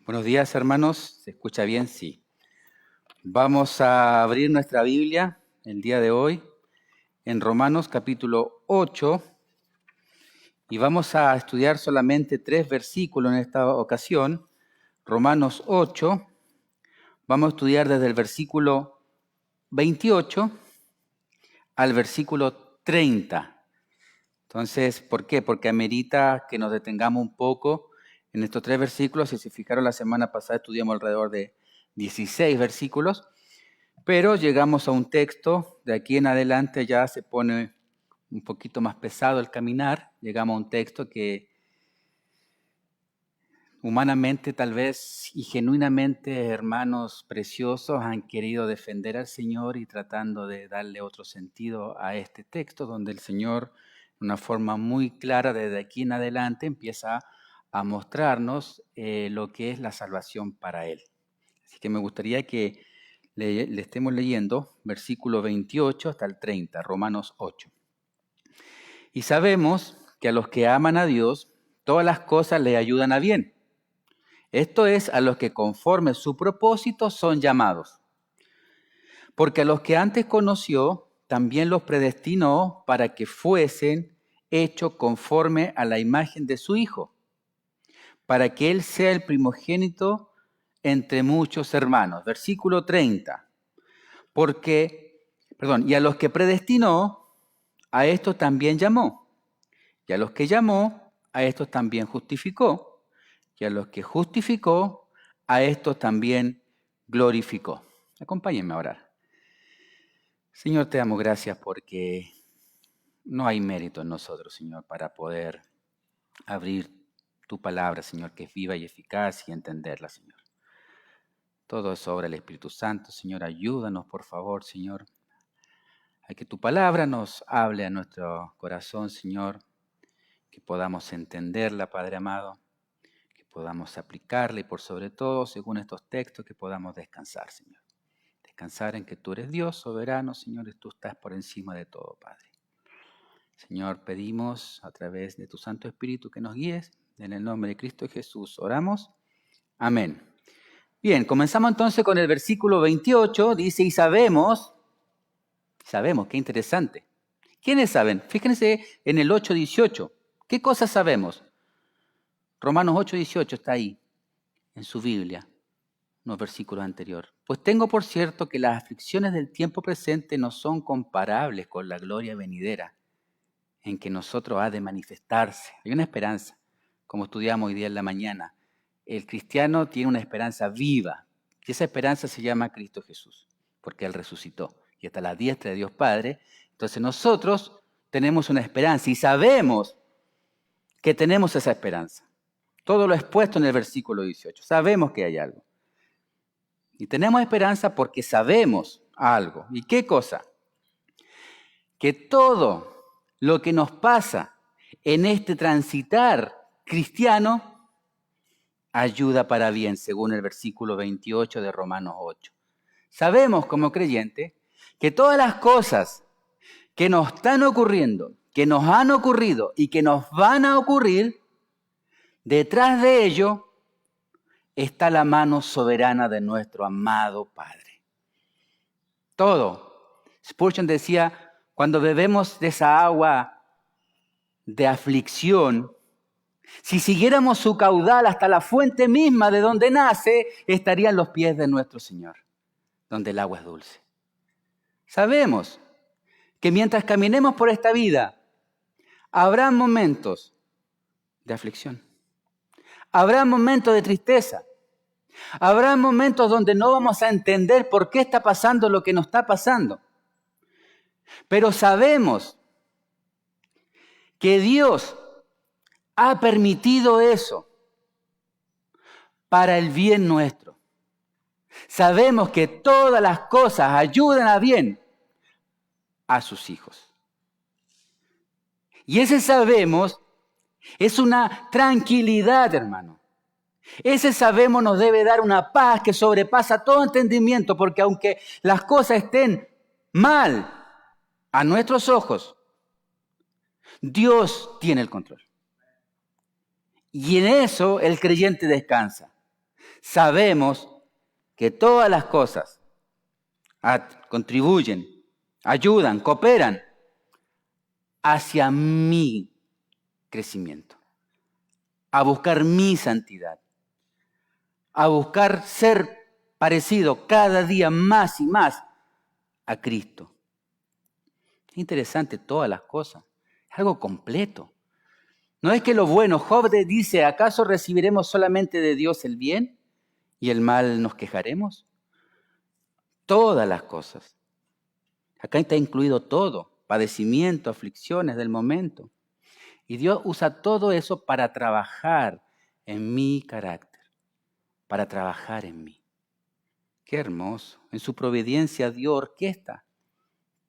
Buenos días, hermanos. ¿Se escucha bien? Sí. Vamos a abrir nuestra Biblia el día de hoy en Romanos capítulo 8 y vamos a estudiar solamente 3 versículos en esta ocasión. Romanos 8, vamos a estudiar desde el versículo 28 al versículo 30. Entonces, ¿por qué? Porque amerita que nos detengamos un poco en estos 3 versículos. Si se fijaron, la semana pasada estudiamos alrededor de 16 versículos, pero llegamos a un texto, de aquí en adelante ya se pone un poquito más pesado el caminar, llegamos a un texto que humanamente tal vez y genuinamente hermanos preciosos han querido defender al Señor y tratando de darle otro sentido a este texto, donde el Señor, de una forma muy clara desde aquí en adelante, empieza a mostrarnos lo que es la salvación para Él. Así que me gustaría que le estemos leyendo versículo 28 hasta el 30, Romanos 8. Y sabemos que a los que aman a Dios, todas las cosas les ayudan a bien. Esto es, a los que conforme su propósito son llamados. Porque a los que antes conoció, también los predestinó para que fuesen hechos conforme a la imagen de su Hijo, para que Él sea el primogénito entre muchos hermanos. Versículo 30. Y a los que predestinó, a estos también llamó. Y a los que llamó, a estos también justificó. Y a los que justificó, a estos también glorificó. Acompáñenme a orar. Señor, te damos gracias porque no hay mérito en nosotros, Señor, para poder abrir tu palabra, Señor, que es viva y eficaz y entenderla, Señor. Todo es obra del Espíritu Santo, Señor. Ayúdanos, por favor, Señor, a que tu palabra nos hable a nuestro corazón, Señor, que podamos entenderla, Padre amado, que podamos aplicarla y por sobre todo, según estos textos, que podamos descansar, Señor. Descansar en que tú eres Dios soberano, Señor, y tú estás por encima de todo, Padre. Señor, pedimos a través de tu Santo Espíritu que nos guíes. En el nombre de Cristo Jesús oramos. Amén. Bien, comenzamos entonces con el versículo 28. Dice, y sabemos, qué interesante. ¿Quiénes saben? Fíjense en el 8:18. ¿Qué cosas sabemos? Romanos 8:18 está ahí, en su Biblia, unos versículos anteriores. Pues tengo por cierto que las aflicciones del tiempo presente no son comparables con la gloria venidera, en que nosotros ha de manifestarse. Hay una esperanza, como estudiamos hoy día en la mañana. El cristiano tiene una esperanza viva, y esa esperanza se llama Cristo Jesús, porque Él resucitó y está a la diestra de Dios Padre. Entonces nosotros tenemos una esperanza y sabemos que tenemos esa esperanza. Todo lo expuesto en el versículo 18. Sabemos que hay algo. Y tenemos esperanza porque sabemos algo. ¿Y qué cosa? Que todo lo que nos pasa en este transitar cristiano ayuda para bien, según el versículo 28 de Romanos 8. Sabemos como creyentes que todas las cosas que nos están ocurriendo, que nos han ocurrido y que nos van a ocurrir, detrás de ello está la mano soberana de nuestro amado Padre. Todo. Spurgeon decía, cuando bebemos de esa agua de aflicción, si siguiéramos su caudal hasta la fuente misma de donde nace, estarían los pies de nuestro Señor, donde el agua es dulce. Sabemos que mientras caminemos por esta vida, habrá momentos de aflicción, habrá momentos de tristeza, habrá momentos donde no vamos a entender por qué está pasando lo que nos está pasando. Pero sabemos que Dios ha permitido eso para el bien nuestro. Sabemos que todas las cosas ayudan a bien a sus hijos. Y ese sabemos es una tranquilidad, hermano. Ese sabemos nos debe dar una paz que sobrepasa todo entendimiento, porque aunque las cosas estén mal a nuestros ojos, Dios tiene el control. Y en eso el creyente descansa. Sabemos que todas las cosas contribuyen, ayudan, cooperan hacia mi crecimiento, a buscar mi santidad, a buscar ser parecido cada día más y más a Cristo. Es interesante todas las cosas, es algo completo. No es que lo bueno, Job dice, ¿acaso recibiremos solamente de Dios el bien y el mal nos quejaremos? Todas las cosas. Acá está incluido todo, padecimiento, aflicciones del momento. Y Dios usa todo eso para trabajar en mi carácter, para trabajar en mí. Qué hermoso. En su providencia Dios orquesta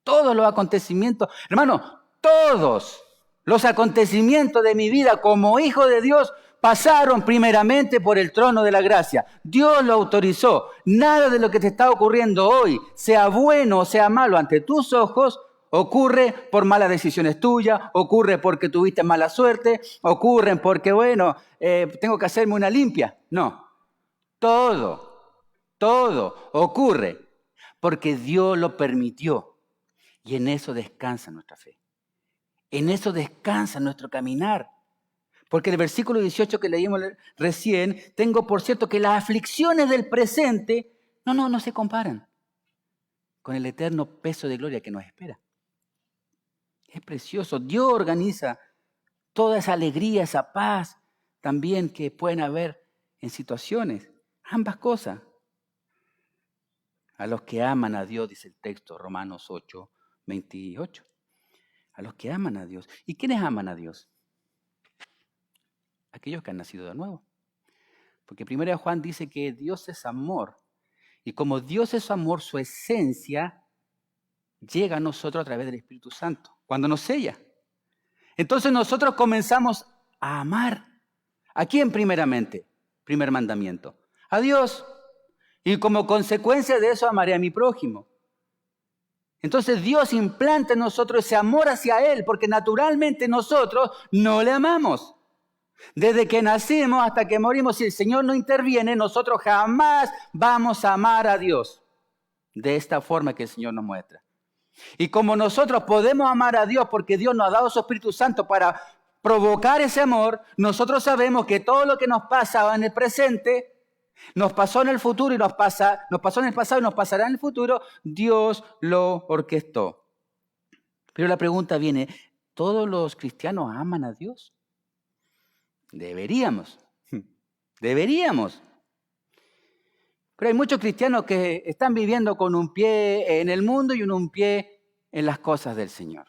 todos los acontecimientos. Hermano, todos los acontecimientos de mi vida como hijo de Dios pasaron primeramente por el trono de la gracia. Dios lo autorizó. Nada de lo que te está ocurriendo hoy, sea bueno o sea malo ante tus ojos, ocurre por malas decisiones tuyas, ocurre porque tuviste mala suerte, ocurre porque, tengo que hacerme una limpia. No, todo ocurre porque Dios lo permitió. Y en eso descansa nuestra fe. En eso descansa nuestro caminar. Porque el versículo 18 que leímos recién, tengo por cierto que las aflicciones del presente no se comparan con el eterno peso de gloria que nos espera. Es precioso. Dios organiza toda esa alegría, esa paz también que pueden haber en situaciones. Ambas cosas. A los que aman a Dios, dice el texto, Romanos 8, 28. A los que aman a Dios. ¿Y quiénes aman a Dios? Aquellos que han nacido de nuevo. Porque 1 Juan dice que Dios es amor. Y como Dios es amor, su esencia llega a nosotros a través del Espíritu Santo, cuando nos sella. Entonces nosotros comenzamos a amar. ¿A quién primeramente? Primer mandamiento. A Dios. Y como consecuencia de eso amaré a mi prójimo. Entonces Dios implanta en nosotros ese amor hacia Él, porque naturalmente nosotros no le amamos. Desde que nacimos hasta que morimos, si el Señor no interviene, nosotros jamás vamos a amar a Dios de esta forma que el Señor nos muestra. Y como nosotros podemos amar a Dios porque Dios nos ha dado su Espíritu Santo para provocar ese amor, nosotros sabemos que todo lo que nos pasa en el presente, nos pasó en el futuro y nos pasó en el pasado y nos pasará en el futuro, Dios lo orquestó. Pero la pregunta viene, ¿todos los cristianos aman a Dios? Deberíamos. Pero hay muchos cristianos que están viviendo con un pie en el mundo y un pie en las cosas del Señor.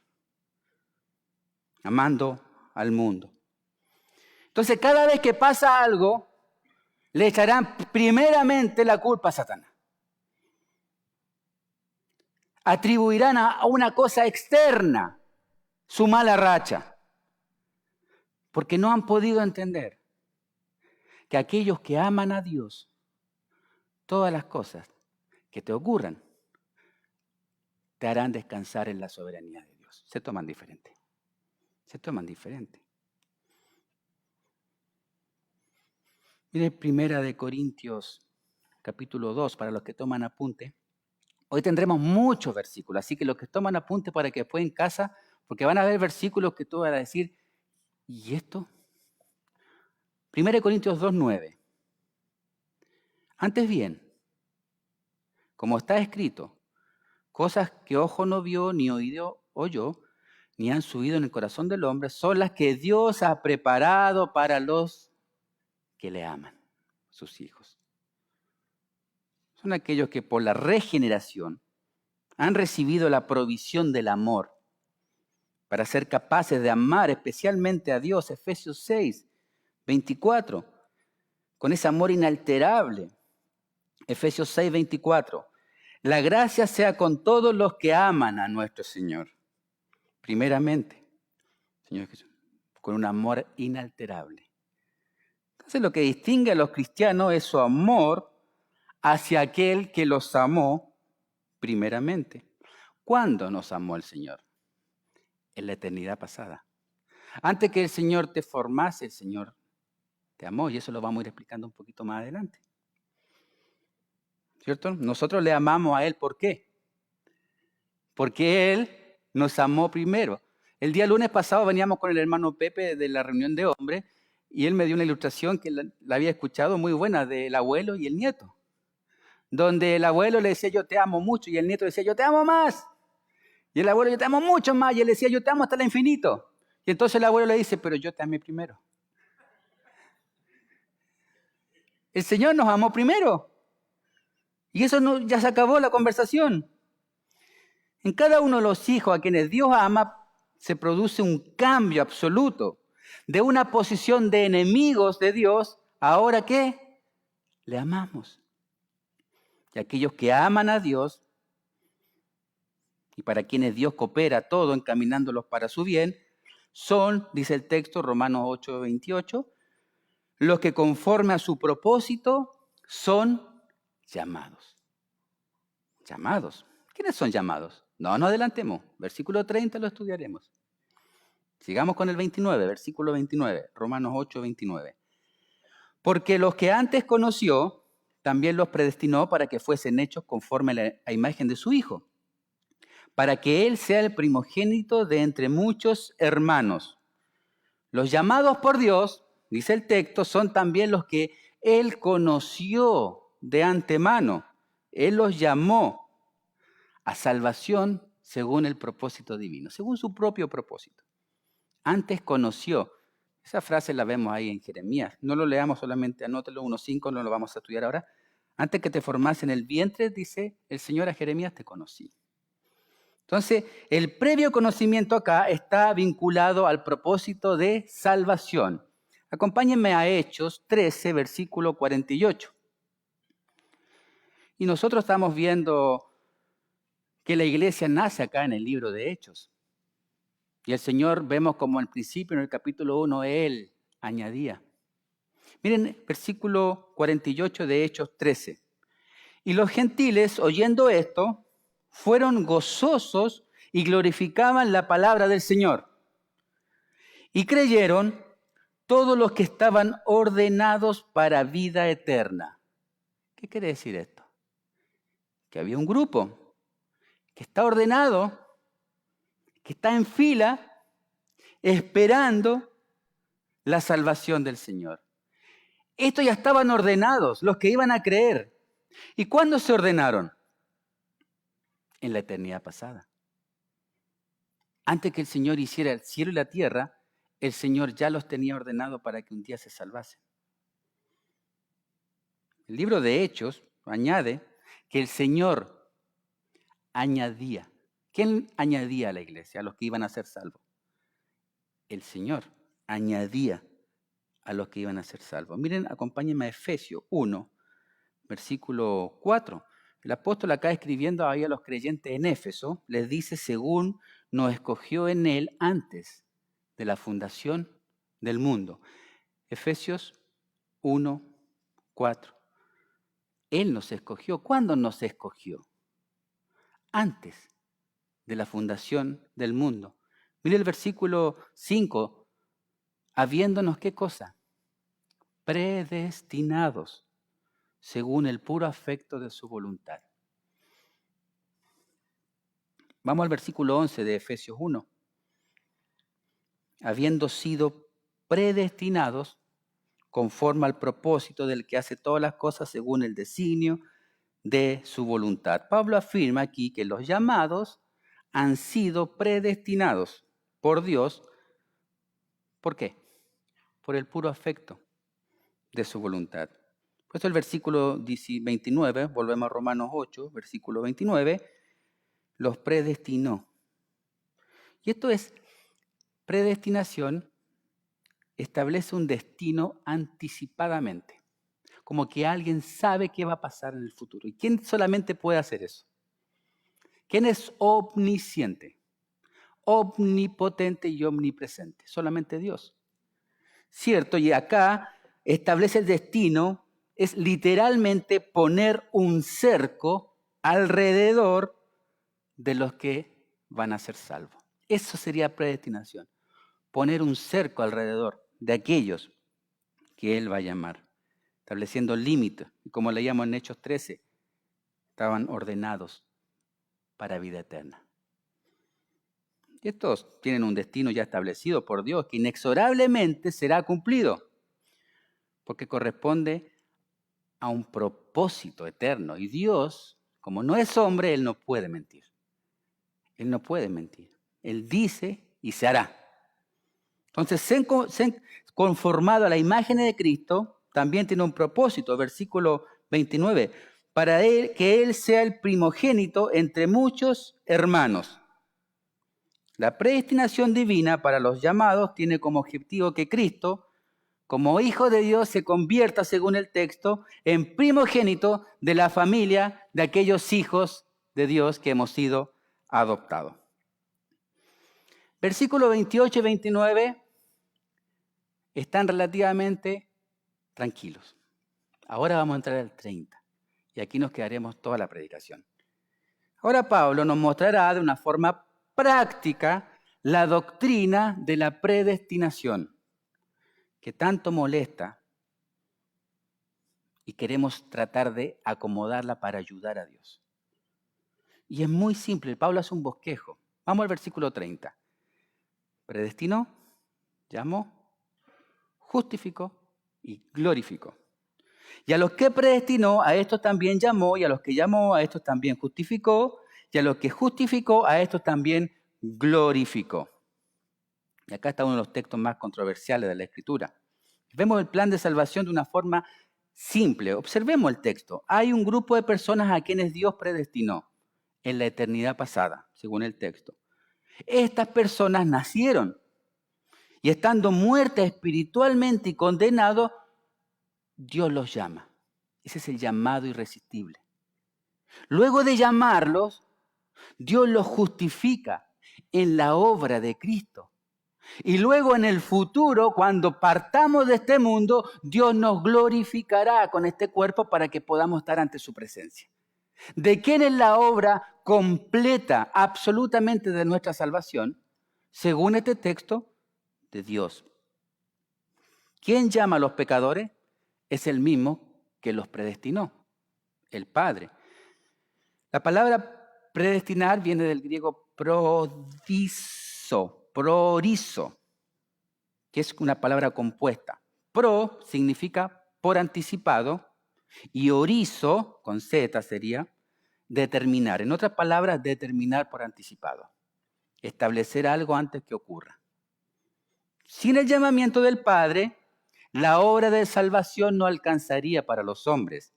Amando al mundo. Entonces, cada vez que pasa algo, le echarán primeramente la culpa a Satanás. Atribuirán a una cosa externa su mala racha. Porque no han podido entender que aquellos que aman a Dios, todas las cosas que te ocurran, te harán descansar en la soberanía de Dios. Se toman diferente. Mire, 1 Corintios, capítulo 2, para los que toman apunte. Hoy tendremos muchos versículos, así que los que toman apunte para que después en casa, porque van a ver versículos que tú vas a decir, ¿y esto? 1 Corintios 2, 9. Antes bien, como está escrito, cosas que ojo no vio, ni oído oyó, ni han subido en el corazón del hombre, son las que Dios ha preparado para los que le aman, sus hijos. Son aquellos que por la regeneración han recibido la provisión del amor para ser capaces de amar especialmente a Dios. Efesios 6, 24, con ese amor inalterable. Efesios 6, 24. La gracia sea con todos los que aman a nuestro Señor. Primeramente, Señor Jesús, con un amor inalterable. Entonces lo que distingue a los cristianos es su amor hacia aquel que los amó primeramente. ¿Cuándo nos amó el Señor? En la eternidad pasada. Antes que el Señor te formase, el Señor te amó, y eso lo vamos a ir explicando un poquito más adelante. ¿cierto? Nosotros le amamos a Él, ¿por qué? Porque Él nos amó primero. El día lunes pasado veníamos con el hermano Pepe de la reunión de hombres y él me dio una ilustración que la había escuchado muy buena del abuelo y el nieto, donde el abuelo le decía yo te amo mucho y el nieto decía yo te amo más. Y el abuelo yo te amo mucho más y él decía yo te amo hasta el infinito. Y entonces el abuelo le dice pero yo te amé primero. El Señor nos amó primero. Y eso no, ya se acabó la conversación. En cada uno de los hijos a quienes Dios ama se produce un cambio absoluto de una posición de enemigos de Dios. ¿Ahora qué? Le amamos. Y aquellos que aman a Dios y para quienes Dios coopera todo encaminándolos para su bien, son, dice el texto, Romanos 8:28, los que conforme a su propósito son llamados. Llamados. ¿Quiénes son llamados? No nos adelantemos. Versículo 30 lo estudiaremos. Sigamos con el 29, versículo 29, Romanos 8:29. Porque los que antes conoció, también los predestinó para que fuesen hechos conforme a la imagen de su Hijo, para que Él sea el primogénito de entre muchos hermanos. Los llamados por Dios, dice el texto, son también los que Él conoció de antemano. Él los llamó a salvación según el propósito divino, según su propio propósito. Antes conoció. Esa frase la vemos ahí en Jeremías. No lo leamos solamente, anótelo 1:5, no lo vamos a estudiar ahora. Antes que te formase en el vientre, dice el Señor a Jeremías, te conocí. Entonces, el previo conocimiento acá está vinculado al propósito de salvación. Acompáñenme a Hechos 13, versículo 48. Y nosotros estamos viendo que la iglesia nace acá en el libro de Hechos. Y el Señor, vemos como al principio en el capítulo 1, Él añadía. Miren, versículo 48 de Hechos 13. Y los gentiles, oyendo esto, fueron gozosos y glorificaban la palabra del Señor. Y creyeron todos los que estaban ordenados para vida eterna. ¿Qué quiere decir esto? Que había un grupo que está ordenado, que está en fila, esperando la salvación del Señor. Estos ya estaban ordenados, los que iban a creer. ¿Y cuándo se ordenaron? En la eternidad pasada. Antes que el Señor hiciera el cielo y la tierra, el Señor ya los tenía ordenados para que un día se salvasen. El libro de Hechos añade que el Señor añadía. ¿Quién añadía a la iglesia? A los que iban a ser salvos. El Señor añadía a los que iban a ser salvos. Miren, acompáñenme a Efesios 1, versículo 4. El apóstol acá escribiendo ahí a los creyentes en Éfeso, les dice, según nos escogió en él antes de la fundación del mundo. Efesios 1, 4. Él nos escogió. ¿Cuándo nos escogió? Antes de la fundación del mundo. Mire el versículo 5. Habiéndonos, ¿qué cosa? Predestinados según el puro afecto de su voluntad. Vamos al versículo 11 de Efesios 1. Habiendo sido predestinados conforme al propósito del que hace todas las cosas según el designio de su voluntad. Pablo afirma aquí que los llamados han sido predestinados por Dios. ¿Por qué? Por el puro afecto de su voluntad. Por eso el versículo 29, volvemos a Romanos 8, versículo 29, los predestinó. Y esto es, predestinación establece un destino anticipadamente, como que alguien sabe qué va a pasar en el futuro. ¿Y quién solamente puede hacer eso? ¿Quién es omnisciente, omnipotente y omnipresente? Solamente Dios. ¿Cierto? Y acá establece el destino, es literalmente poner un cerco alrededor de los que van a ser salvos. Eso sería predestinación. Poner un cerco alrededor de aquellos que Él va a llamar, estableciendo límites. Como leíamos en Hechos 13, estaban ordenados para vida eterna. Y estos tienen un destino ya establecido por Dios que inexorablemente será cumplido, porque corresponde a un propósito eterno. Y Dios, como no es hombre, Él no puede mentir. Él no puede mentir. Él dice y se hará. Entonces, ser conformado a la imagen de Cristo también tiene un propósito. Versículo 29. Para él, que Él sea el primogénito entre muchos hermanos. La predestinación divina para los llamados tiene como objetivo que Cristo, como Hijo de Dios, se convierta, según el texto, en primogénito de la familia de aquellos hijos de Dios que hemos sido adoptados. Versículos 28 y 29 están relativamente tranquilos. Ahora vamos a entrar al 30 y aquí nos quedaremos toda la predicación. Ahora Pablo nos mostrará de una forma práctica la doctrina de la predestinación que tanto molesta y queremos tratar de acomodarla para ayudar a Dios. Y es muy simple, Pablo hace un bosquejo. Vamos al versículo 30. Predestinó, llamó, justificó y glorificó. Y a los que predestinó, a estos también llamó, y a los que llamó, a estos también justificó, y a los que justificó, a estos también glorificó. Y acá está uno de los textos más controversiales de la Escritura. Vemos el plan de salvación de una forma simple. Observemos el texto. Hay un grupo de personas a quienes Dios predestinó en la eternidad pasada, según el texto. Estas personas nacieron y estando muertas espiritualmente y condenados, Dios los llama. Ese es el llamado irresistible. Luego de llamarlos, Dios los justifica en la obra de Cristo. Y luego en el futuro, cuando partamos de este mundo, Dios nos glorificará con este cuerpo para que podamos estar ante su presencia. ¿De quién es la obra completa, absolutamente de nuestra salvación? Según este texto, de Dios. ¿Quién llama a los pecadores? Es el mismo que los predestinó, el Padre. La palabra predestinar viene del griego prorizo, que es una palabra compuesta. Pro significa por anticipado y orizo, con Z sería, determinar. En otras palabras, determinar por anticipado. Establecer algo antes que ocurra. Sin el llamamiento del Padre, la obra de salvación no alcanzaría para los hombres,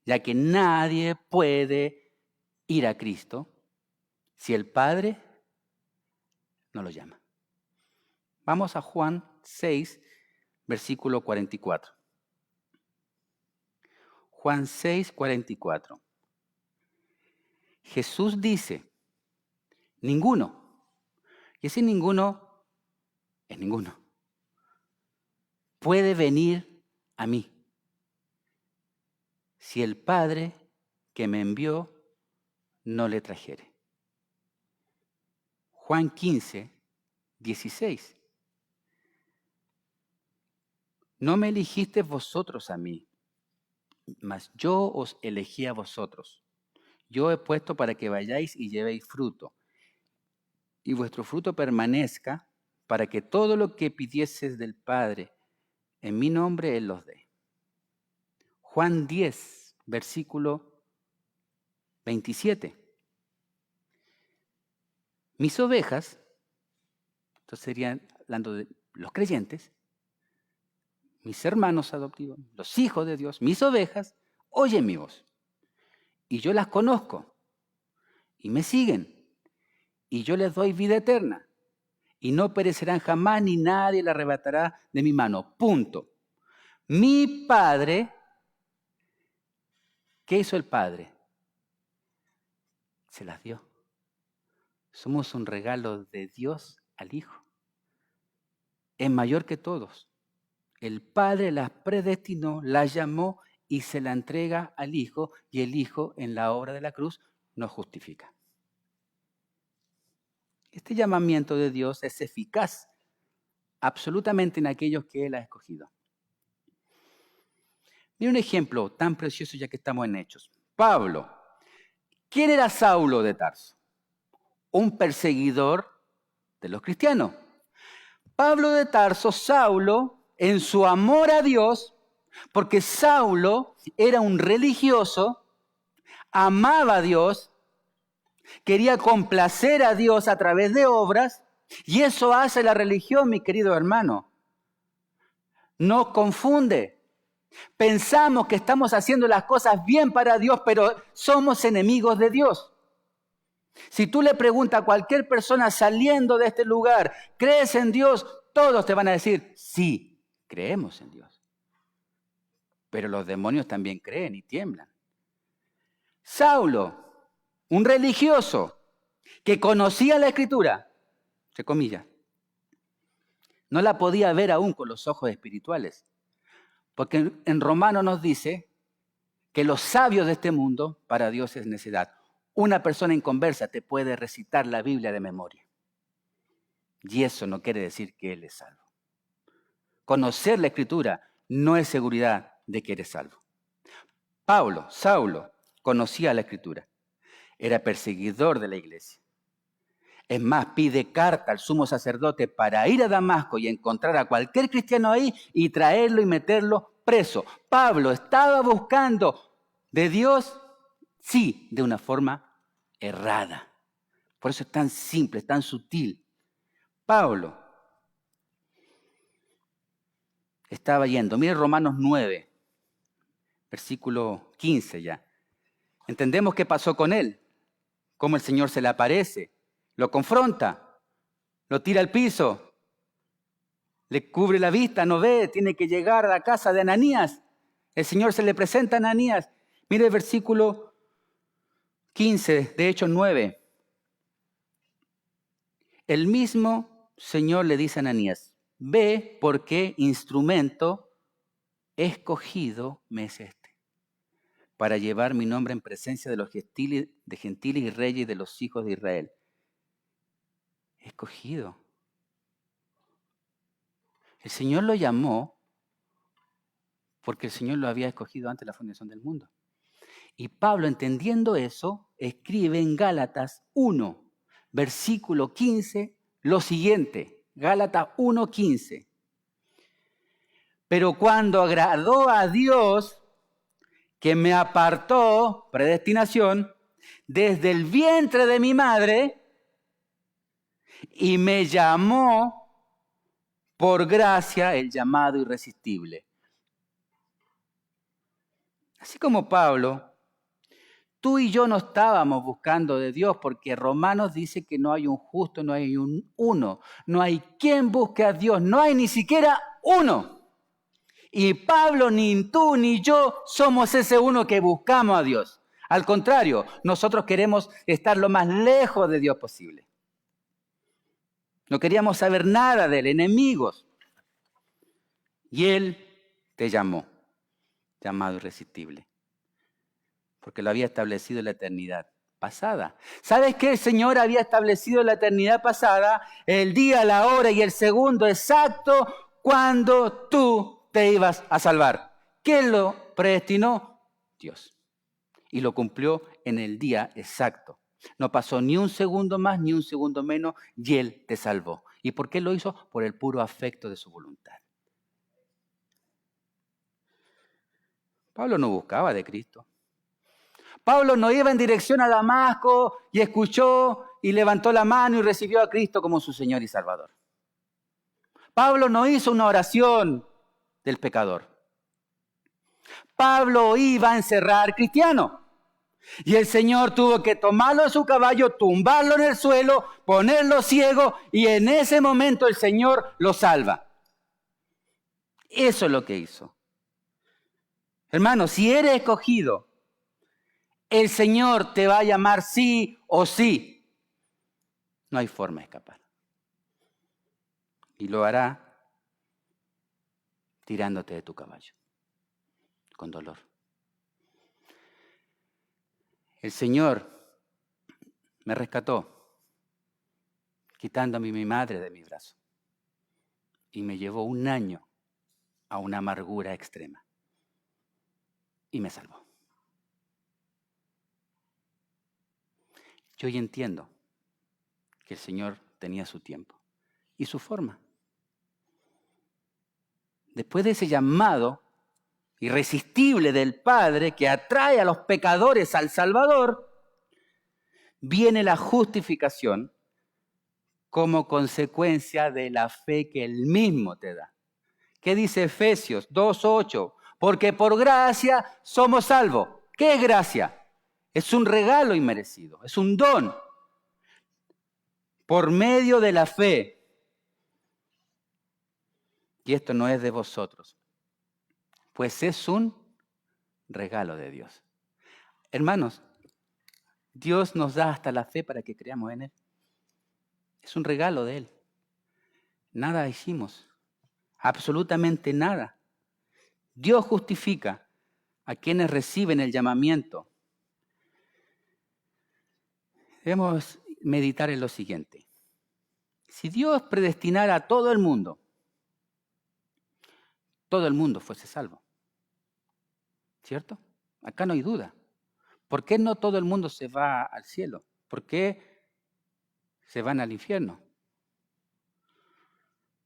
ya que nadie puede ir a Cristo si el Padre no lo llama. Vamos a Juan 6, versículo 44. Juan 6, 44. Jesús dice, ninguno, y ese ninguno es ninguno, puede venir a mí si el Padre que me envió no le trajere. Juan 15, 16. No me elegisteis vosotros a mí, mas yo os elegí a vosotros. Yo he puesto para que vayáis y llevéis fruto, y vuestro fruto permanezca, para que todo lo que pidieseis del Padre en mi nombre, Él los dé. Juan 10, versículo 27. Mis ovejas, esto serían hablando de los creyentes, mis hermanos adoptivos, los hijos de Dios, mis ovejas, oyen mi voz. Y yo las conozco y me siguen y yo les doy vida eterna y no perecerán jamás ni nadie la arrebatará de mi mano. Punto. Mi Padre, ¿qué hizo el Padre? Se las dio. Somos un regalo de Dios al Hijo. Es mayor que todos. El Padre las predestinó, las llamó y se la entrega al Hijo, y el Hijo en la obra de la cruz nos justifica. Este llamamiento de Dios es eficaz absolutamente en aquellos que Él ha escogido. Mira un ejemplo tan precioso ya que estamos en Hechos. Pablo, ¿Quién era Saulo de Tarso? Un perseguidor de los cristianos. Pablo de Tarso, Saulo, en su amor a Dios, porque Saulo era un religioso, amaba a Dios, quería complacer a Dios a través de obras, y eso hace la religión, mi querido hermano. Nos confunde. Pensamos que estamos haciendo las cosas bien para Dios, pero somos enemigos de Dios. Si tú le preguntas a cualquier persona saliendo de este lugar, ¿crees en Dios? Todos te van a decir, sí, creemos en Dios. Pero los demonios también creen y tiemblan. Saulo, un religioso que conocía la Escritura, entre comillas, no la podía ver aún con los ojos espirituales. Porque en Romanos nos dice que los sabios de este mundo, para Dios es necedad. Una persona inconversa te puede recitar la Biblia de memoria. Y eso no quiere decir que él es salvo. Conocer la Escritura no es seguridad de que eres salvo. Saulo, conocía la Escritura. Era perseguidor de la iglesia. Es más, pide carta al sumo sacerdote para ir a Damasco y encontrar a cualquier cristiano ahí y traerlo y meterlo preso. Pablo estaba buscando de Dios, sí, de una forma errada. Por eso es tan simple, es tan sutil. Pablo estaba yendo. Mire Romanos 9, versículo 15 ya. Entendemos qué pasó con él, cómo el Señor se le aparece, lo confronta, lo tira al piso, le cubre la vista, no ve, tiene que llegar a la casa de Ananías. El Señor se le presenta a Ananías. Mire el versículo 15 de Hechos 9. El mismo Señor le dice a Ananías, ve porque instrumento escogido me es este, para llevar mi nombre en presencia de los gentiles y reyes y de los hijos de Israel. Escogido. El Señor lo llamó porque el Señor lo había escogido antes de la fundación del mundo. Y Pablo, entendiendo eso, escribe en Gálatas 1, versículo 15, lo siguiente. Gálatas 1:15. Pero cuando agradó a Dios, que me apartó, predestinación, desde el vientre de mi madre, y me llamó por gracia el llamado irresistible. Así como Pablo, tú y yo no estábamos buscando de Dios porque Romanos dice que no hay un justo, no hay un uno. No hay quien busque a Dios, no hay ni siquiera uno. Y Pablo, ni tú, ni yo somos ese uno que buscamos a Dios. Al contrario, nosotros queremos estar lo más lejos de Dios posible. No queríamos saber nada de él, enemigos. Y Él te llamó, llamado irresistible, porque lo había establecido en la eternidad pasada. ¿Sabes qué? El Señor había establecido en la eternidad pasada el día, la hora y el segundo exacto cuando tú te ibas a salvar. ¿Quién lo predestinó? Dios. Y lo cumplió en el día exacto. No pasó ni un segundo más ni un segundo menos y Él te salvó. ¿Y por qué lo hizo? Por el puro afecto de su voluntad. Pablo no buscaba de Cristo. Pablo no iba en dirección a Damasco y escuchó y levantó la mano y recibió a Cristo como su Señor y Salvador. Pablo no hizo una oración del pecador. Pablo iba a encerrar cristianos. Y el Señor tuvo que tomarlo de su caballo, tumbarlo en el suelo, ponerlo ciego y en ese momento el Señor lo salva. Eso es lo que hizo. Hermano, si eres escogido, el Señor te va a llamar sí o sí. No hay forma de escapar. Y lo hará tirándote de tu caballo, con dolor. El Señor me rescató, quitándome mi madre de mi brazo. Y me llevó 1 año a una amargura extrema. Y me salvó. Y hoy entiendo que el Señor tenía su tiempo y su forma. Después de ese llamado irresistible del Padre que atrae a los pecadores al Salvador, viene la justificación como consecuencia de la fe que Él mismo te da. ¿Qué dice Efesios 2:8? Porque por gracia somos salvos. ¿Qué es gracia? Es un regalo inmerecido, es un don. Por medio de la fe. Y esto no es de vosotros, pues es un regalo de Dios. Hermanos, Dios nos da hasta la fe para que creamos en Él. Es un regalo de Él. Nada hicimos, absolutamente nada. Dios justifica a quienes reciben el llamamiento. Debemos meditar en lo siguiente. Si Dios predestinara a todo el mundo fuese salvo. ¿Cierto? Acá no hay duda. ¿Por qué no todo el mundo se va al cielo? ¿Por qué se van al infierno?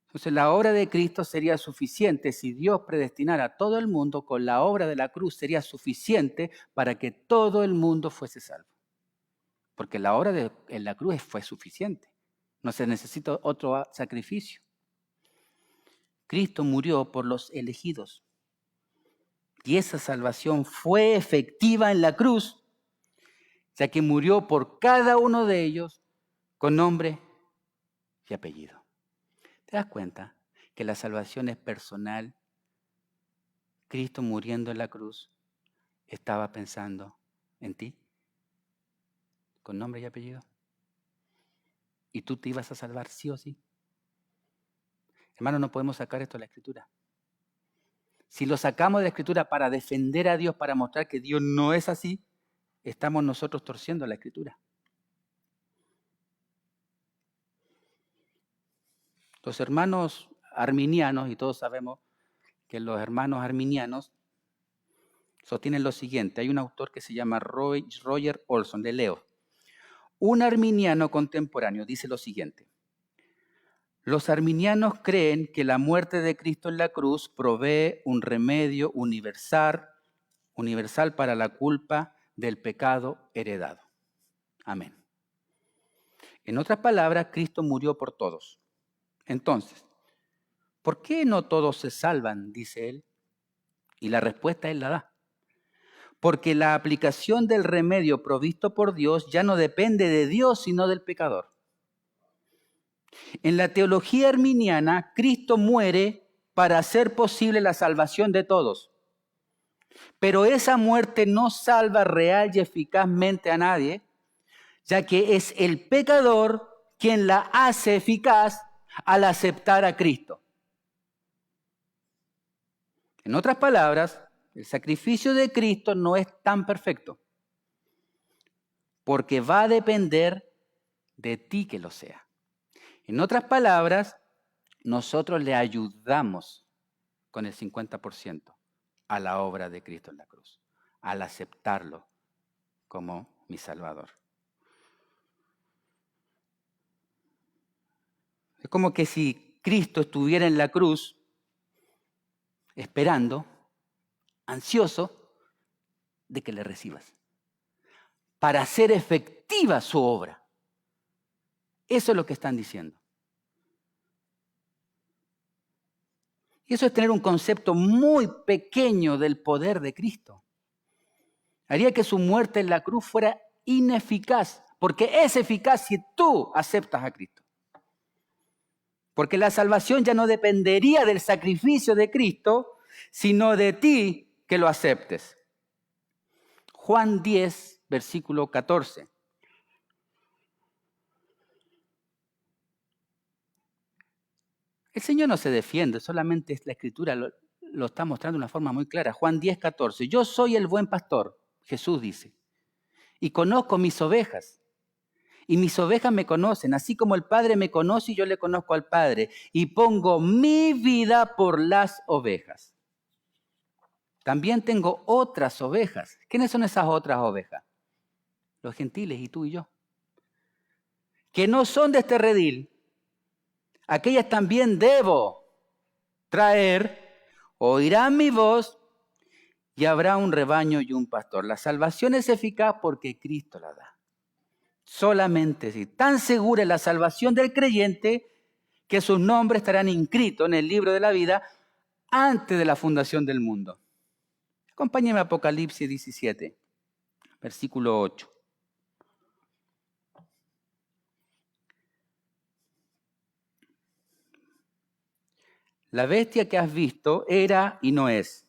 Entonces la obra de Cristo sería suficiente. Si Dios predestinara a todo el mundo, con la obra de la cruz sería suficiente para que todo el mundo fuese salvo. Porque la obra en la cruz fue suficiente. No se necesita otro sacrificio. Cristo murió por los elegidos. Y esa salvación fue efectiva en la cruz, ya que murió por cada uno de ellos con nombre y apellido. ¿Te das cuenta que la salvación es personal? Cristo muriendo en la cruz estaba pensando en ti, con nombre y apellido. Y tú te ibas a salvar sí o sí. Hermano, no podemos sacar esto de la Escritura. Si lo sacamos de la Escritura para defender a Dios, para mostrar que Dios no es así, estamos nosotros torciendo la Escritura. Los hermanos arminianos, y todos sabemos que los hermanos arminianos sostienen lo siguiente. Hay un autor que se llama Roger Olson, le leo. Un arminiano contemporáneo dice lo siguiente. Los arminianos creen que la muerte de Cristo en la cruz provee un remedio universal para la culpa del pecado heredado. Amén. En otras palabras, Cristo murió por todos. Entonces, ¿por qué no todos se salvan?, dice él. Y la respuesta él la da. Porque la aplicación del remedio provisto por Dios ya no depende de Dios, sino del pecador. En la teología arminiana, Cristo muere para hacer posible la salvación de todos. Pero esa muerte no salva real y eficazmente a nadie, ya que es el pecador quien la hace eficaz al aceptar a Cristo. En otras palabras, el sacrificio de Cristo no es tan perfecto, porque va a depender de ti que lo sea. En otras palabras, nosotros le ayudamos con el 50% a la obra de Cristo en la cruz, al aceptarlo como mi Salvador. Es como que si Cristo estuviera en la cruz, esperando, ansioso de que le recibas, para hacer efectiva su obra. Eso es lo que están diciendo. Y eso es tener un concepto muy pequeño del poder de Cristo. Haría que su muerte en la cruz fuera ineficaz, porque es eficaz si tú aceptas a Cristo. Porque la salvación ya no dependería del sacrificio de Cristo, sino de ti que lo aceptes. Juan 10, versículo 14. El Señor no se defiende, solamente la Escritura lo está mostrando de una forma muy clara. Juan 10, 14. Yo soy el buen pastor, Jesús dice, y conozco mis ovejas. Y mis ovejas me conocen, así como el Padre me conoce y yo le conozco al Padre. Y pongo mi vida por las ovejas. También tengo otras ovejas. ¿Quiénes son esas otras ovejas? Los gentiles y tú y yo. que no son de este redil, aquellas también debo traer, oirán mi voz y habrá un rebaño y un pastor. La salvación es eficaz porque Cristo la da. Solamente si tan segura es la salvación del creyente que sus nombres estarán inscritos en el libro de la vida antes de la fundación del mundo. Acompáñeme a Apocalipsis 17, versículo 8. La bestia que has visto era y no es,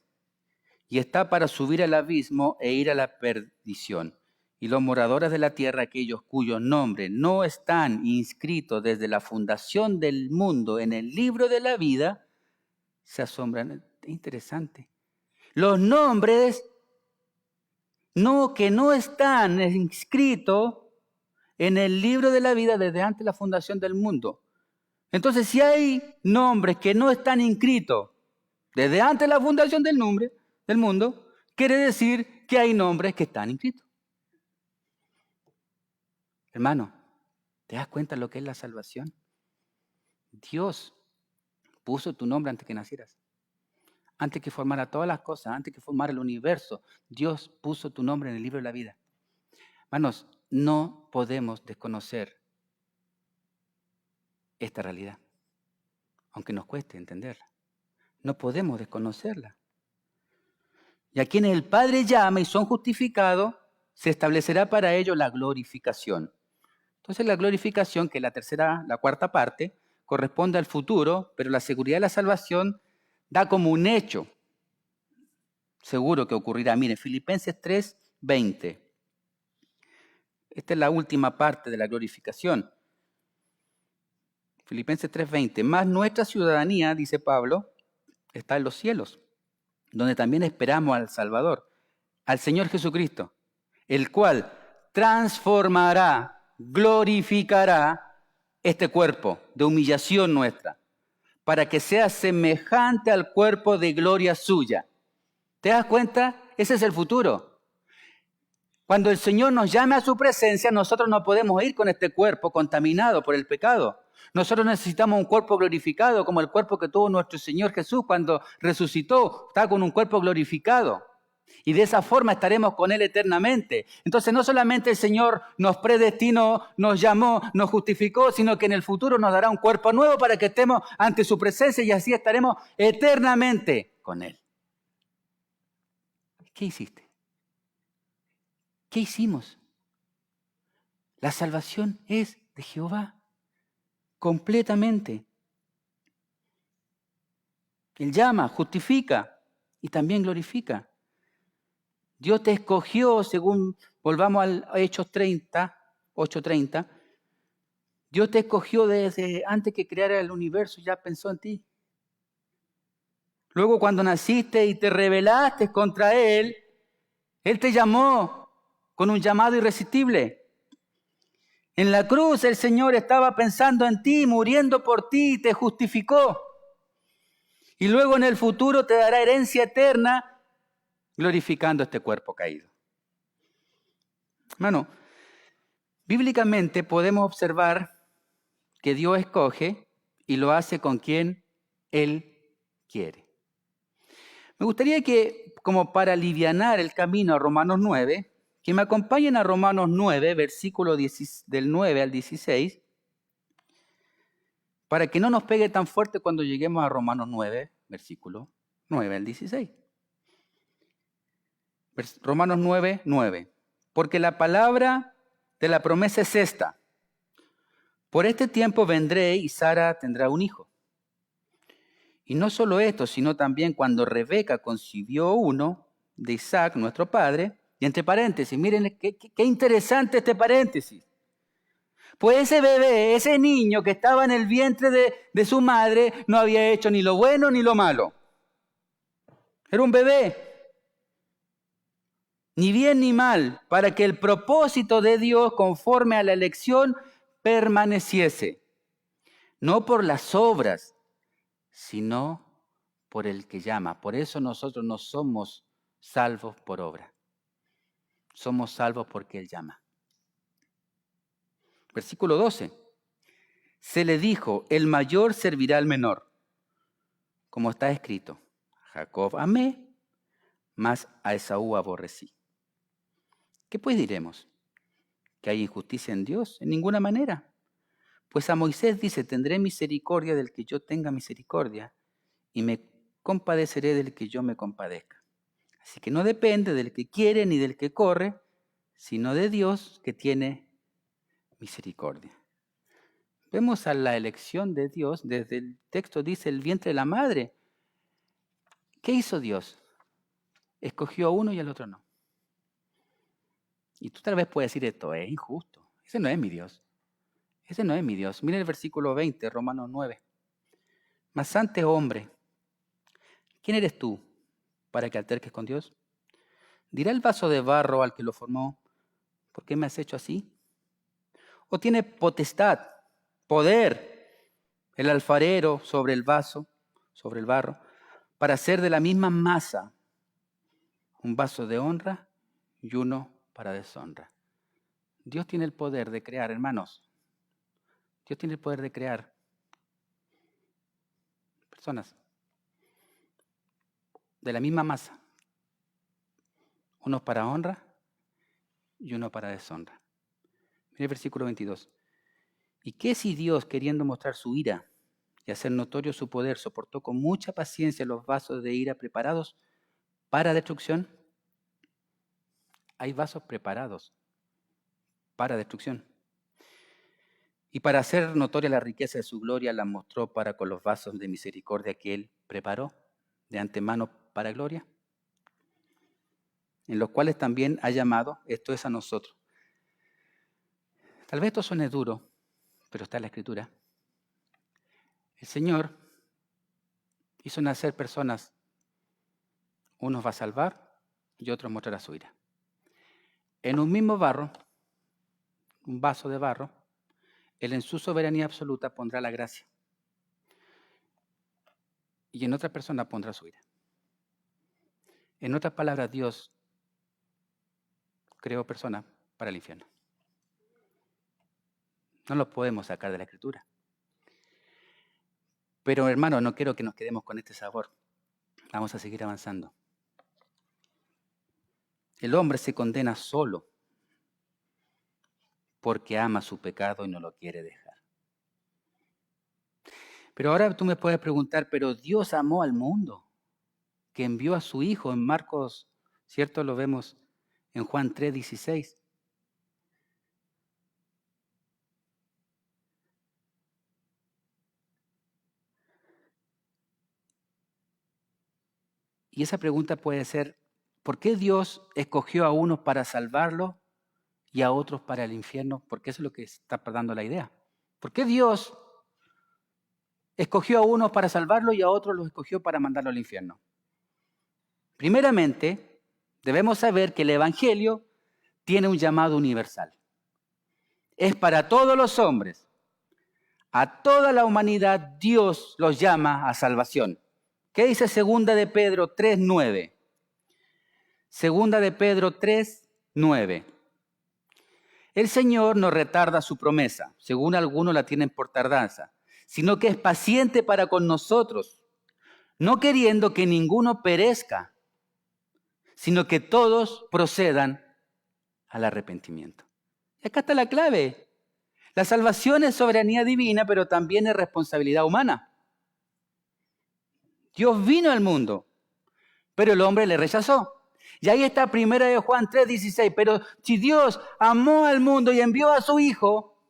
y está para subir al abismo e ir a la perdición. Y los moradores de la tierra, aquellos cuyos nombres no están inscritos desde la fundación del mundo en el libro de la vida, se asombran. Es interesante. Los nombres que no están inscritos en el libro de la vida desde antes de la fundación del mundo. Entonces, si hay nombres que no están inscritos desde antes de la fundación del mundo, quiere decir que hay nombres que están inscritos. Hermano, ¿te das cuenta de lo que es la salvación? Dios puso tu nombre antes que nacieras. Antes que formara todas las cosas, antes que formara el universo, Dios puso tu nombre en el libro de la vida. Hermanos, no podemos desconocer esta realidad, aunque nos cueste entenderla. No podemos desconocerla. Y a quienes el Padre llama y son justificados, se establecerá para ellos la glorificación. Entonces la glorificación, que es la cuarta parte, corresponde al futuro, pero la seguridad de la salvación da como un hecho seguro que ocurrirá. Miren, Filipenses 3:20. Esta es la última parte de la glorificación. Filipenses 3:20. Más nuestra ciudadanía, dice Pablo, está en los cielos, donde también esperamos al Salvador, al Señor Jesucristo, el cual transformará, glorificará este cuerpo de humillación nuestra, para que sea semejante al cuerpo de gloria suya. ¿Te das cuenta? Ese es el futuro. Cuando el Señor nos llame a su presencia, nosotros no podemos ir con este cuerpo contaminado por el pecado. Nosotros necesitamos un cuerpo glorificado, como el cuerpo que tuvo nuestro Señor Jesús cuando resucitó. Está con un cuerpo glorificado. Y de esa forma estaremos con Él eternamente. Entonces no solamente el Señor nos predestinó, nos llamó, nos justificó, sino que en el futuro nos dará un cuerpo nuevo para que estemos ante su presencia y así estaremos eternamente con Él. ¿Qué hiciste? ¿Qué hicimos? La salvación es de Jehová, completamente. Él llama, justifica y también glorifica. Dios te escogió, según volvamos al Hechos 8:30, Dios te escogió desde antes que creara el universo, ya pensó en ti. Luego cuando naciste y te rebelaste contra Él te llamó con un llamado irresistible. En la cruz el Señor estaba pensando en ti, muriendo por ti y te justificó. Y luego en el futuro te dará herencia eterna, glorificando este cuerpo caído. Hermano, bíblicamente podemos observar que Dios escoge y lo hace con quien Él quiere. Me gustaría que, como para alivianar el camino a Romanos 9, que me acompañen a Romanos 9, versículo del 9 al 16, para que no nos pegue tan fuerte cuando lleguemos a Romanos 9, versículo 9 al 16. Romanos 9, 9. Porque la palabra de la promesa es esta: por este tiempo vendré y Sara tendrá un hijo. Y no solo esto, sino también cuando Rebeca concibió uno de Isaac, nuestro padre, y entre paréntesis, miren qué interesante este paréntesis. Pues ese bebé, ese niño que estaba en el vientre de su madre, no había hecho ni lo bueno ni lo malo. Era un bebé, ni bien ni mal, para que el propósito de Dios conforme a la elección permaneciese. No por las obras, sino por el que llama. Por eso nosotros no somos salvos por obra. Somos salvos porque Él llama. Versículo 12. Se le dijo, el mayor servirá al menor, como está escrito, Jacob amé, mas a Esaú aborrecí. ¿Qué pues diremos? ¿Que hay injusticia en Dios? En ninguna manera. Pues a Moisés dice, tendré misericordia del que yo tenga misericordia, y me compadeceré del que yo me compadezca. Así que no depende del que quiere ni del que corre, sino de Dios que tiene misericordia. Vemos a la elección de Dios, desde el texto dice el vientre de la madre. ¿Qué hizo Dios? Escogió a uno y al otro no. Y tú tal vez puedes decir, esto es injusto. Ese no es mi Dios. Ese no es mi Dios. Mira el versículo 20, Romanos 9. Mas antes, hombre, ¿quién eres tú para que alterques con Dios? ¿Dirá el vaso de barro al que lo formó, ¿por qué me has hecho así? ¿O tiene potestad, poder, el alfarero sobre el vaso, sobre el barro, para hacer de la misma masa un vaso de honra y uno para deshonra? Dios tiene el poder de crear, hermanos. Dios tiene el poder de crear personas de la misma masa. Uno para honra y uno para deshonra. Mire el versículo 22. ¿Y qué si Dios, queriendo mostrar su ira y hacer notorio su poder, soportó con mucha paciencia los vasos de ira preparados para destrucción? Hay vasos preparados para destrucción. Y para hacer notoria la riqueza de su gloria, la mostró para con los vasos de misericordia que Él preparó de antemano para gloria, en los cuales también ha llamado, esto es a nosotros. Tal vez esto suene duro, pero está en la Escritura. El Señor hizo nacer personas, unos va a salvar y otros mostrará su ira. En un mismo barro, un vaso de barro, Él en su soberanía absoluta pondrá la gracia. Y en otra persona pondrá su ira. En otras palabras, Dios creó personas para el infierno. No lo podemos sacar de la Escritura. Pero hermano, no quiero que nos quedemos con este sabor. Vamos a seguir avanzando. El hombre se condena solo porque ama su pecado y no lo quiere dejar. Pero ahora tú me puedes preguntar, pero Dios amó al mundo, que envió a su Hijo en Marcos, ¿cierto? Lo vemos en Juan 3:16. Y esa pregunta puede ser, ¿por qué Dios escogió a unos para salvarlos y a otros para el infierno? Porque eso es lo que está dando la idea. ¿Por qué Dios escogió a unos para salvarlos y a otros los escogió para mandarlos al infierno? Primeramente, debemos saber que el Evangelio tiene un llamado universal. Es para todos los hombres. A toda la humanidad Dios los llama a salvación. ¿Qué dice Segunda de Pedro 3:9? Segunda de Pedro 3:9. El Señor no retarda su promesa, según algunos la tienen por tardanza, sino que es paciente para con nosotros, no queriendo que ninguno perezca, sino que todos procedan al arrepentimiento. Y acá está la clave. La salvación es soberanía divina, pero también es responsabilidad humana. Dios vino al mundo, pero el hombre le rechazó. Y ahí está 1 de Juan 3:16. Pero si Dios amó al mundo y envió a su Hijo,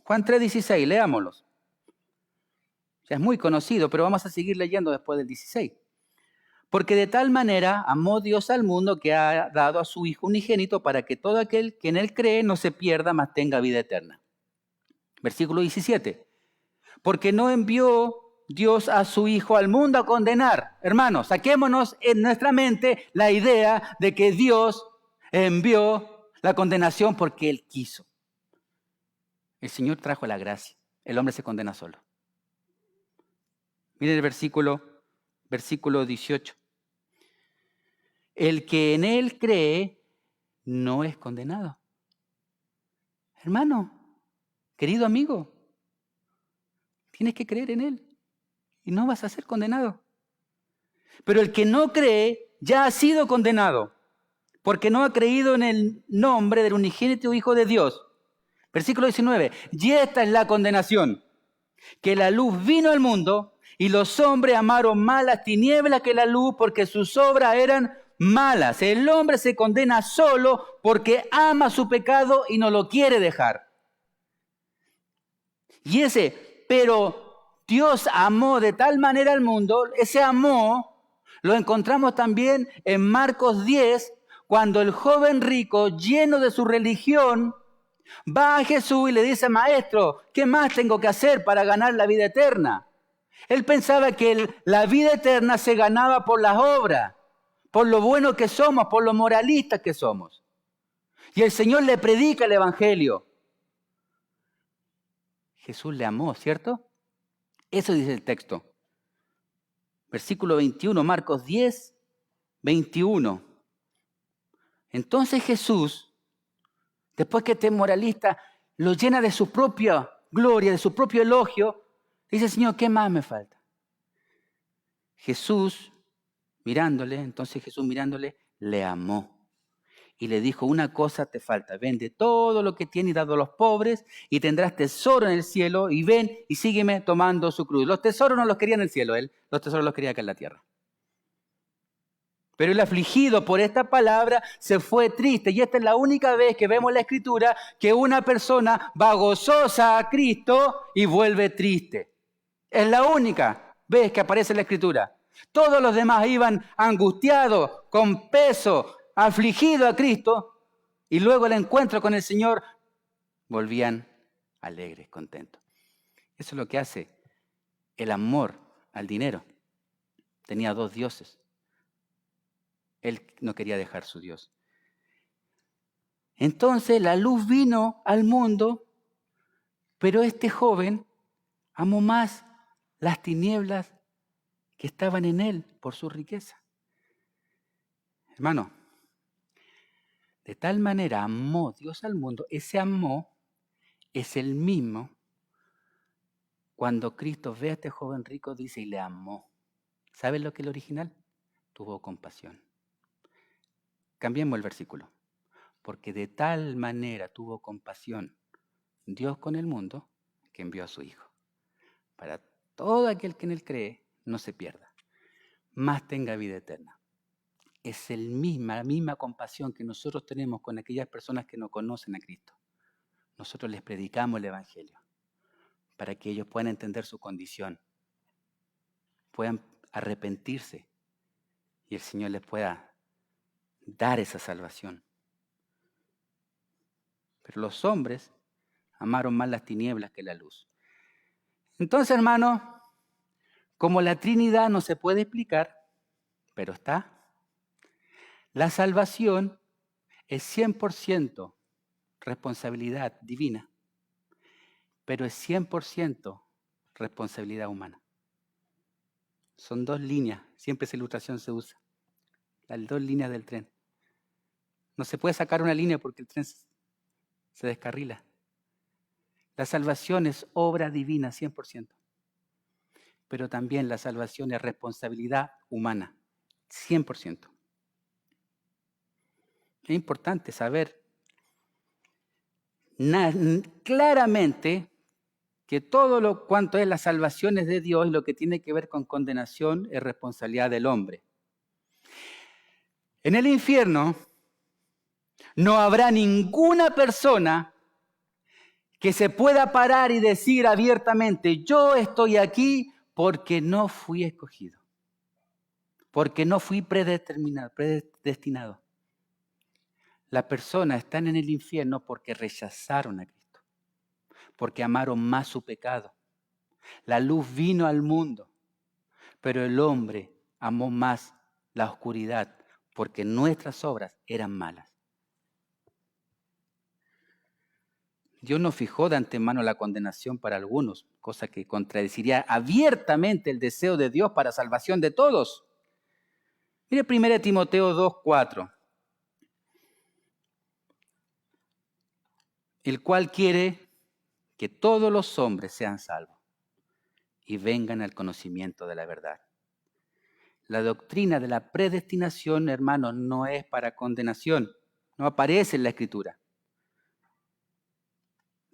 Juan 3:16, leámoslos. Ya es muy conocido, pero vamos a seguir leyendo después del 16. Porque de tal manera amó Dios al mundo que ha dado a su Hijo unigénito para que todo aquel que en Él cree no se pierda, mas tenga vida eterna. Versículo 17. Porque no envió Dios a su Hijo al mundo a condenar. Hermanos, saquémonos en nuestra mente la idea de que Dios envió la condenación porque Él quiso. El Señor trajo la gracia. El hombre se condena solo. Miren el versículo 18. El que en Él cree no es condenado. Hermano, querido amigo, tienes que creer en Él y no vas a ser condenado. Pero el que no cree ya ha sido condenado, porque no ha creído en el nombre del unigénito Hijo de Dios. Versículo 19. Y esta es la condenación, que la luz vino al mundo y los hombres amaron más las tinieblas que la luz porque sus obras eran malas. El hombre se condena solo porque ama su pecado y no lo quiere dejar. Y pero Dios amó de tal manera al mundo, ese amor lo encontramos también en Marcos 10, cuando el joven rico, lleno de su religión, va a Jesús y le dice: Maestro, ¿qué más tengo que hacer para ganar la vida eterna? Él pensaba que la vida eterna se ganaba por las obras, por lo bueno que somos, por lo moralistas que somos. Y el Señor le predica el Evangelio. Jesús le amó, ¿cierto? Eso dice el texto. Versículo 21, Marcos 10, 21. Entonces Jesús, después que este moralista lo llena de su propia gloria, de su propio elogio, dice: Señor, ¿qué más me falta? Entonces Jesús mirándole, le amó. Y le dijo: una cosa te falta, vende todo lo que tienes y dado a los pobres y tendrás tesoro en el cielo, y ven y sígueme tomando su cruz. Los tesoros no los quería en el cielo, él, los tesoros los quería acá en la tierra. Pero el afligido por esta palabra se fue triste, y esta es la única vez que vemos en la Escritura que una persona va gozosa a Cristo y vuelve triste. Es la única vez que aparece en la Escritura. Todos los demás iban angustiados, con peso, afligidos a Cristo, y luego el encuentro con el Señor volvían alegres, contentos. Eso es lo que hace el amor al dinero. Tenía dos dioses. Él no quería dejar su Dios. Entonces la luz vino al mundo, pero este joven amó más las tinieblas que estaban en él por su riqueza. Hermano, de tal manera amó Dios al mundo. Ese amor es el mismo cuando Cristo ve a este joven rico, dice, y le amó. ¿Sabes lo que es el original? Tuvo compasión. Cambiemos el versículo. Porque de tal manera tuvo compasión Dios con el mundo, que envió a su Hijo, para todo aquel que en Él cree no se pierda, mas tenga vida eterna. Es la misma compasión que nosotros tenemos con aquellas personas que no conocen a Cristo. Nosotros les predicamos el Evangelio para que ellos puedan entender su condición, puedan arrepentirse y el Señor les pueda dar esa salvación. Pero los hombres amaron más las tinieblas que la luz. Entonces, hermano, como la Trinidad no se puede explicar, pero está, la salvación es 100% responsabilidad divina, pero es 100% responsabilidad humana. Son dos líneas, siempre esa ilustración se usa, las dos líneas del tren. No se puede sacar una línea porque el tren se descarrila. La salvación es obra divina 100%, pero también la salvación es responsabilidad humana 100%. Es importante saber claramente que todo cuanto es la salvación es de Dios y lo que tiene que ver con condenación es responsabilidad del hombre. En el infierno no habrá ninguna persona que se pueda parar y decir abiertamente: yo estoy aquí porque no fui escogido, porque no fui predestinado. Las personas están en el infierno porque rechazaron a Cristo, porque amaron más su pecado. La luz vino al mundo, pero el hombre amó más la oscuridad porque nuestras obras eran malas. Dios no fijó de antemano la condenación para algunos, cosa que contradeciría abiertamente el deseo de Dios para salvación de todos. Mire 1 Timoteo 2:4. el cual quiere que todos los hombres sean salvos y vengan al conocimiento de la verdad. La doctrina de la predestinación, hermanos, no es para condenación, no aparece en la Escritura.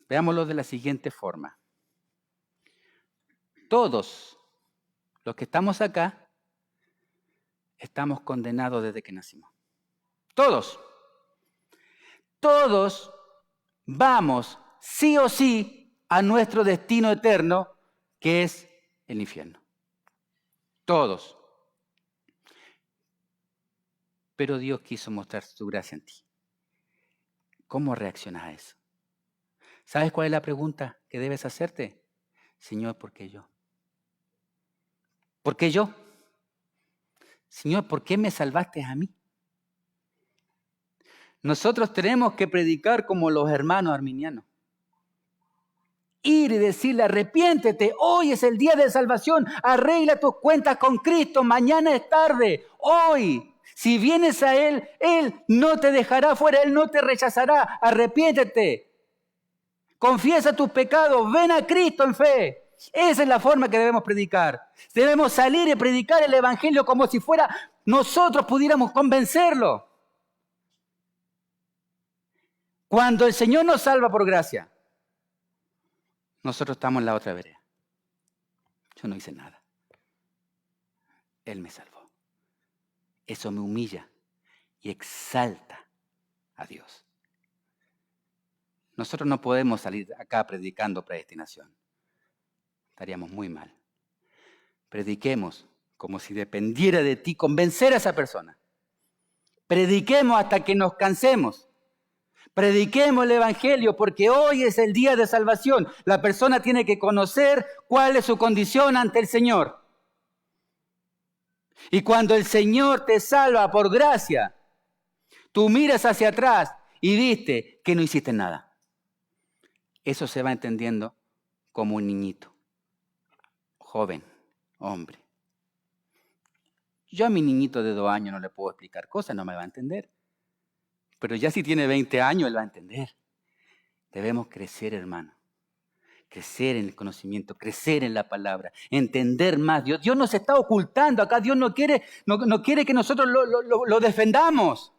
Veámoslo de la siguiente forma. Todos los que estamos acá estamos condenados desde que nacimos. Todos. Todos vamos sí o sí a nuestro destino eterno, que es el infierno. Todos. Pero Dios quiso mostrar su gracia en ti. ¿Cómo reaccionas a eso? ¿Sabes cuál es la pregunta que debes hacerte? Señor, ¿por qué yo? ¿Por qué yo? Señor, ¿por qué me salvaste a mí? Nosotros tenemos que predicar como los hermanos arminianos. Ir y decirle, arrepiéntete, hoy es el día de salvación, arregla tus cuentas con Cristo, mañana es tarde, hoy. Si vienes a Él, Él no te dejará fuera, Él no te rechazará, arrepiéntete. Confiesa tus pecados, ven a Cristo en fe. Esa es la forma que debemos predicar. Debemos salir y predicar el Evangelio como si fuera nosotros pudiéramos convencerlo. Cuando el Señor nos salva por gracia, nosotros estamos en la otra vereda. Yo no hice nada. Él me salvó. Eso me humilla y exalta a Dios. Nosotros no podemos salir acá predicando predestinación. Estaríamos muy mal. Prediquemos como si dependiera de ti convencer a esa persona. Prediquemos hasta que nos cansemos. Prediquemos el Evangelio porque hoy es el día de salvación. La persona tiene que conocer cuál es su condición ante el Señor. Y cuando el Señor te salva por gracia, tú miras hacia atrás y viste que no hiciste nada. Eso se va entendiendo como un niñito, joven, hombre. Yo a mi niñito de 2 años no le puedo explicar cosas, no me va a entender. Pero ya si tiene 20 años, él va a entender. Debemos crecer, hermano. Crecer en el conocimiento, crecer en la palabra, entender más. Dios nos está ocultando acá. Dios no quiere que nosotros lo defendamos.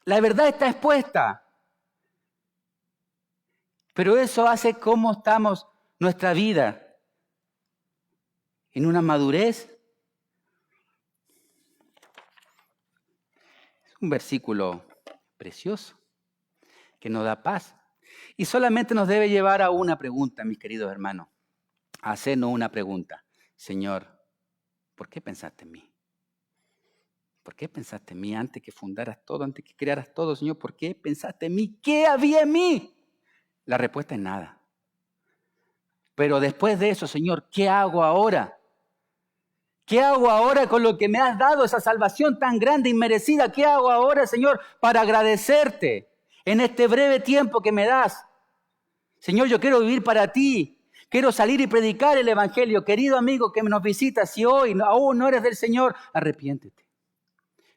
La verdad está expuesta. Pero eso hace cómo estamos nuestra vida. En una madurez. Es un versículo precioso que nos da paz. Y solamente nos debe llevar a una pregunta, mis queridos hermanos. A hacernos una pregunta. Señor, ¿por qué pensaste en mí? ¿Por qué pensaste en mí antes que fundaras todo, antes que crearas todo, Señor? ¿Por qué pensaste en mí? ¿Qué había en mí? La respuesta es nada. Pero después de eso, Señor, ¿qué hago ahora? ¿Qué hago ahora con lo que me has dado, esa salvación tan grande y merecida? ¿Qué hago ahora, Señor, para agradecerte en este breve tiempo que me das? Señor, yo quiero vivir para ti. Quiero salir y predicar el Evangelio. Querido amigo que nos visita, si hoy aún no eres del Señor, arrepiéntete.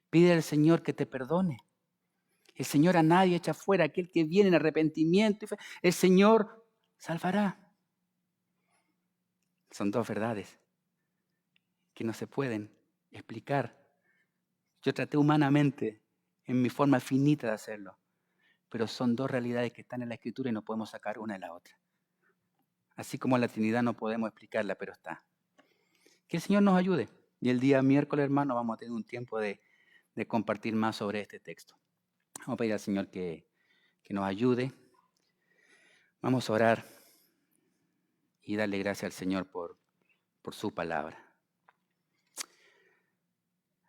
Pide al Señor que te perdone. El Señor a nadie echa fuera. Aquel que viene en arrepentimiento y fe, el Señor salvará. Son dos verdades que no se pueden explicar. Yo traté humanamente, en mi forma finita de hacerlo, pero son dos realidades que están en la Escritura y no podemos sacar una de la otra. Así como la Trinidad no podemos explicarla, pero está. Que el Señor nos ayude. Y el día miércoles, hermano, vamos a tener un tiempo de compartir más sobre este texto. Vamos a pedir al Señor que nos ayude. Vamos a orar y darle gracias al Señor por su palabra.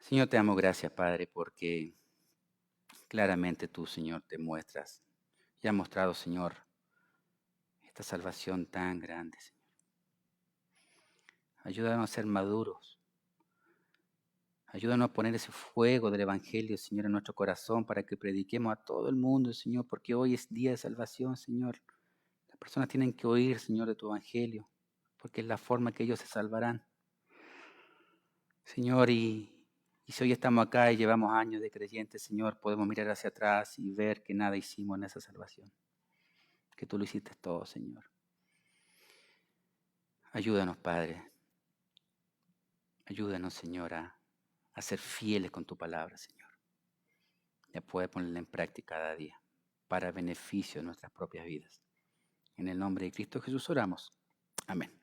Señor, te damos gracias, Padre, porque claramente tú, Señor, te muestras y has mostrado, Señor, esta salvación tan grande, Señor. Ayúdanos a ser maduros. Ayúdanos a poner ese fuego del Evangelio, Señor, en nuestro corazón para que prediquemos a todo el mundo, Señor, porque hoy es día de salvación, Señor. Las personas tienen que oír, Señor, de tu Evangelio, porque es la forma que ellos se salvarán. Señor, y Y si hoy estamos acá y llevamos años de creyentes, Señor, podemos mirar hacia atrás y ver que nada hicimos en esa salvación. Que tú lo hiciste todo, Señor. Ayúdanos, Padre. Ayúdanos, Señor, a ser fieles con tu palabra, Señor. Y a poder ponerla en práctica cada día para beneficio de nuestras propias vidas. En el nombre de Cristo Jesús oramos. Amén.